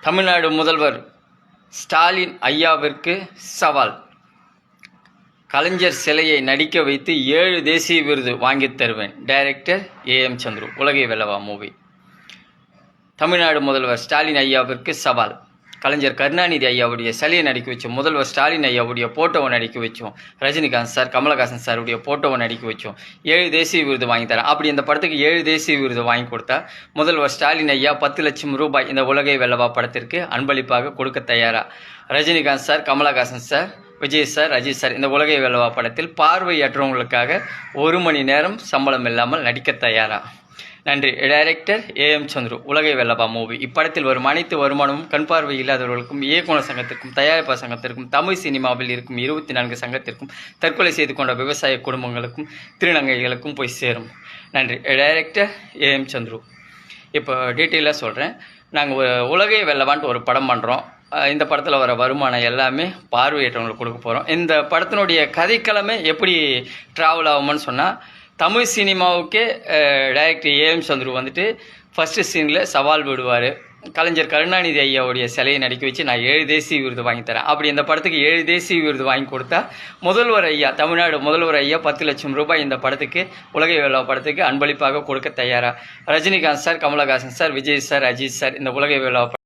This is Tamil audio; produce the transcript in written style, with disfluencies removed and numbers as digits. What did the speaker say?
தமிழ்நாடு முதல்வர் ஸ்டாலின் ஐயாவிற்கு சவால். கலைஞர் சிலையை நடிக்க வைத்து 7 தேசிய விருது வாங்கித் தருவேன். Director AM Chandru. உலகை வெல்லவா மூவி. தமிழ்நாடு முதல்வர் ஸ்டாலின் ஐயாவிற்கு சவால். கலைஞர் கருணாநிதி ஐயாவுடைய சிலையை நடிக்க வச்சோம். முதல்வர் ஸ்டாலின் ஐயாவுடைய போட்டோவை நடிக்க வச்சோம். ரஜினிகாந்த் சார், கமலஹாசன் சாருடைய போட்டோவை நடிக்க வச்சோம். 7 தேசிய விருது வாங்கி தரேன். அப்படி இந்த படத்துக்கு 7 தேசிய விருது வாங்கி கொடுத்தா முதல்வர் ஸ்டாலின் ஐயா 10 லட்சம் ரூபாய் இந்த உலகை வெல்லவா படத்திற்கு அன்பளிப்பாக கொடுக்க தயாரா? Rajinikanth sir, Kamal Haasan sir, Vijay sir, Ajith sir இந்த உலகை வெல்லவா படத்தில் பார்வையற்றவங்களுக்காக 1 மணி நேரம் சம்பளம் இல்லாமல் நடிக்க தயாரா? நன்றி. Director AM Chandru. உலகை வெல்லவா மூவி. இப்படத்தில் வரும் அனைத்து வருமானமும் கண் பார்வை இல்லாதவர்களுக்கும், இயக்குனர் சங்கத்திற்கும், தயாரிப்பாளர் சங்கத்திற்கும், தமிழ் சினிமாவில் இருக்கும் 24 சங்கத்திற்கும், தற்கொலை செய்து கொண்ட விவசாய குடும்பங்களுக்கும், திருநங்கைகளுக்கும் போய் சேரும். நன்றி. Director AM Chandru. இப்போ டீட்டெயிலாக சொல்கிறேன். நாங்கள் உலகை வெல்லவான்ட்டு ஒரு படம் பண்ணுறோம். இந்த படத்தில் வர வருமானம் எல்லாமே பார்வையற்றவங்களுக்கு கொடுக்க போகிறோம். இந்த படத்தினுடைய கதைக்களமே எப்படி ட்ராவல் ஆகும்னு சொன்னால், தமிழ் சினிமாவுக்கே டைரக்டர் ஏஎம் சந்துரு வந்துட்டு ஃபஸ்ட்டு சீனில் சவால் விடுவார். கலைஞர் கருணாநிதி ஐயாவுடைய சிலையை நடிக்க வச்சு நான் 7 தேசிய விருது வாங்கி தரேன். அப்படி இந்த படத்துக்கு 7 தேசிய விருது வாங்கி கொடுத்தா முதல்வர் ஐயா, தமிழ்நாடு முதல்வர் ஐயா 10 லட்சம் ரூபாய் இந்த படத்துக்கு, உலகை வெல்லவா படத்துக்கு அன்பளிப்பாக கொடுக்க தயாரா? Rajinikanth sir, Kamal Haasan sir, Vijay sir, Ajith sir இந்த உலகை வெல்லவா